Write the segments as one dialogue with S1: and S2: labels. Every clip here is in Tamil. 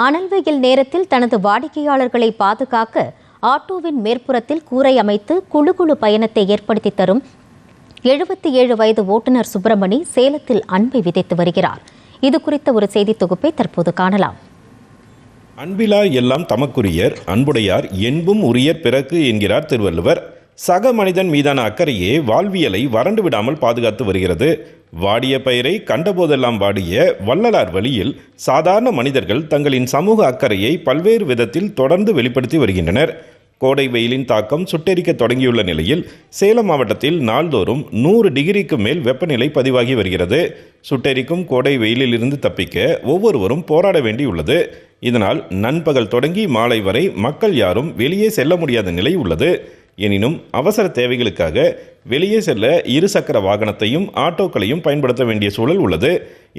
S1: அனல் வெயில் நேரத்தில் தனது வாடிக்கையாளர்களை பாதுகாக்க ஆட்டோவின் மேற்புறத்தில் கூரை அமைத்து குழு குழு பயணத்தை ஏற்படுத்தி தரும் 77 வயது ஓட்டுநர் சுப்பிரமணி சேலத்தில் அன்பை விதைத்து வருகிறார். இது குறித்த ஒரு செய்தி தொகுப்பை தற்போது காணலாம்.
S2: அன்பிலா எல்லாம் தமக்குரியர், அன்புடையார் என்பும் உரியர் பிறக்கு என்கிறார் திருவள்ளுவர். சக மனிதன் மீதான அக்கறையே வாழ்வியலை வறண்டு விடாமல் பாதுகாத்து வருகிறது. வாடிய பயிரை கண்டபோதெல்லாம் வாடிய வள்ளலார் வழியில் சாதாரண மனிதர்கள் தங்களின் சமூக அக்கறையை பல்வேறு விதத்தில் தொடர்ந்து வெளிப்படுத்தி வருகின்றனர். கோடை வெயிலின் தாக்கம் சுட்டெரிக்க தொடங்கியுள்ள நிலையில் சேலம் மாவட்டத்தில் நாள்தோறும் 100 டிகிரிக்கு மேல் வெப்பநிலை பதிவாகி வருகிறது. சுட்டெரிக்கும் கோடை வெயிலில் இருந்து தப்பிக்க ஒவ்வொருவரும் போராட வேண்டியுள்ளது. இதனால் நண்பகல் தொடங்கி மாலை வரை மக்கள் யாரும் வெளியே செல்ல முடியாத நிலை உள்ளது. எனினும் அவசர தேவைகளுக்காக வெளியே செல்ல இருசக்கர வாகனத்தையும் ஆட்டோக்களையும் பயன்படுத்த வேண்டிய சூழல் உள்ளது.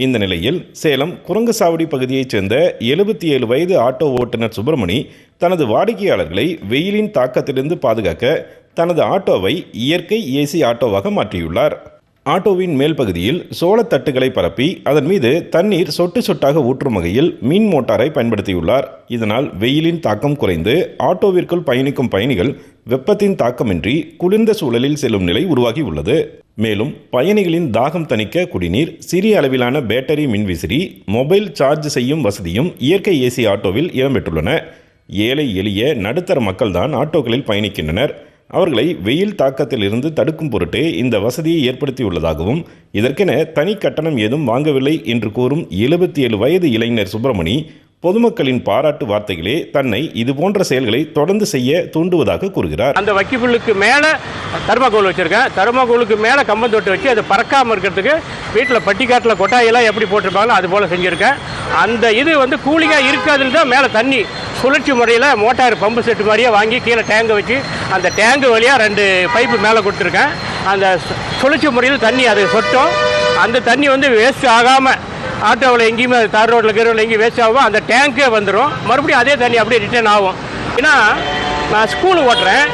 S2: இந்த நிலையில் சேலம் குரங்குசாவடி பகுதியைச் சேர்ந்த 77 வயது ஆட்டோ ஓட்டுநர் சுப்பிரமணி தனது வாடிக்கையாளர்களை வெயிலின் தாக்கத்திலிருந்து பாதுகாக்க தனது ஆட்டோவை இயற்கை ஏசி ஆட்டோவாக மாற்றியுள்ளார். ஆட்டோவின் மேல் பகுதியில் சோளத்தட்டுகளை பரப்பி அதன் மீது தண்ணீர் சொட்டு சொட்டாக ஊற்றும் வகையில் மின் மோட்டாரை பயன்படுத்தியுள்ளார். இதனால் வெயிலின் தாக்கம் குறைந்து ஆட்டோவிற்குள் பயணிக்கும் பயணிகள் வெப்பத்தின் தாக்கமின்றி குளிர்ந்த சூழலில் செல்லும் நிலை உருவாகி உள்ளது. மேலும் பயணிகளின் தாகம் தணிக்க குடிநீர், சிறிய அளவிலான பேட்டரி மின்விசிறி, மொபைல் சார்ஜ் செய்யும் வசதியும் இயற்கை ஏசி ஆட்டோவில் இடம்பெற்றுள்ளன. ஏழை எளிய நடுத்தர மக்கள்தான் ஆட்டோக்களில் பயணிக்கின்றனர். அவர்களை வெயில் தாக்கத்தில் இருந்து தடுக்கும் பொருட்டே இந்த வசதியை ஏற்படுத்தியுள்ளதாகவும் இதற்கென தனி கட்டணம் ஏதும் வாங்கவில்லை என்று கூறும் 77 வயது இளைஞர் சுப்பிரமணி பொதுமக்களின் பாராட்டு வார்த்தைகளே தன்னை இதுபோன்ற செயல்களை தொடர்ந்து செய்ய தூண்டுவதாக கூறுகிறார்.
S3: அந்த வக்கிப்புல்லுக்கு மேலே தர்மாகோல் வச்சிருக்கேன். தர்மாகோலுக்கு மேலே கம்பந்தொட்டு வச்சு அதை பறக்காமல் இருக்கிறதுக்கு வீட்டில் பட்டிக்காட்டில் கொட்டாயெல்லாம் எப்படி போட்டிருப்பாங்களோ அது போல் செஞ்சுருக்கேன். அந்த இது கூலிங்காக இருக்காதுன்னு தான் மேலே தண்ணி சுழற்சி முறையில் மோட்டார் பம்பு செட்டு மாதிரியே வாங்கி கீழே டேங்கை வச்சு அந்த டேங்கு வழியாக 2 பைப்பு மேலே கொடுத்துருக்கேன். அந்த சுழற்சி முறையில் தண்ணி அது சொட்டும். அந்த தண்ணி வேஸ்ட் ஆகாமல் ஆட்டோவில் எங்கேயுமே தார் ரோட்டில் கீரோவில் எங்கேயும் வேஸ்ட் ஆகும். அந்த டேங்கே வந்துடும். மறுபடியும் அதே தண்ணி அப்படியே ரிட்டர்ன் ஆகும். ஏன்னா நான் ஸ்கூலு ஓட்டுறேன்.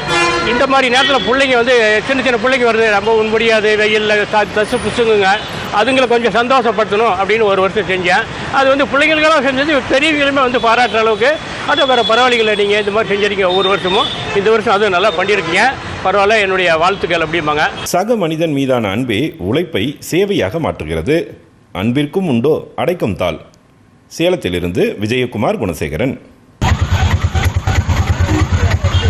S3: இந்த மாதிரி நேரத்தில் பிள்ளைங்க சின்ன சின்ன பிள்ளைங்க வருது, ரொம்ப முடியாது, வெயிலில் தசு புசுங்குங்க, அதுங்களை கொஞ்சம் சந்தோஷப்படுத்தணும் அப்படின்னு ஒரு வருஷம் செஞ்சேன். அது பிள்ளைங்களுக்கெல்லாம் செஞ்சது பெரியவங்களுமே பாராட்டுற அளவுக்கு அது வேறு பரவாயில்லை. நீங்கள் இந்த மாதிரி செஞ்சிருக்கீங்க ஒவ்வொரு வருஷமும். இந்த வருஷம் அதுவும் நல்லா பண்ணியிருக்கீங்க, பரவாயில்ல, என்னுடைய வாழ்த்துக்கள் அப்படிம்பாங்க.
S2: சக மனிதன் மீதான அன்பே உழைப்பை சேவையாக மாற்றுகிறது. அன்பிற்கும் உண்டோ அடைக்கும் தாள். சேலத்திலிருந்து விஜயகுமார் குணசேகரன்.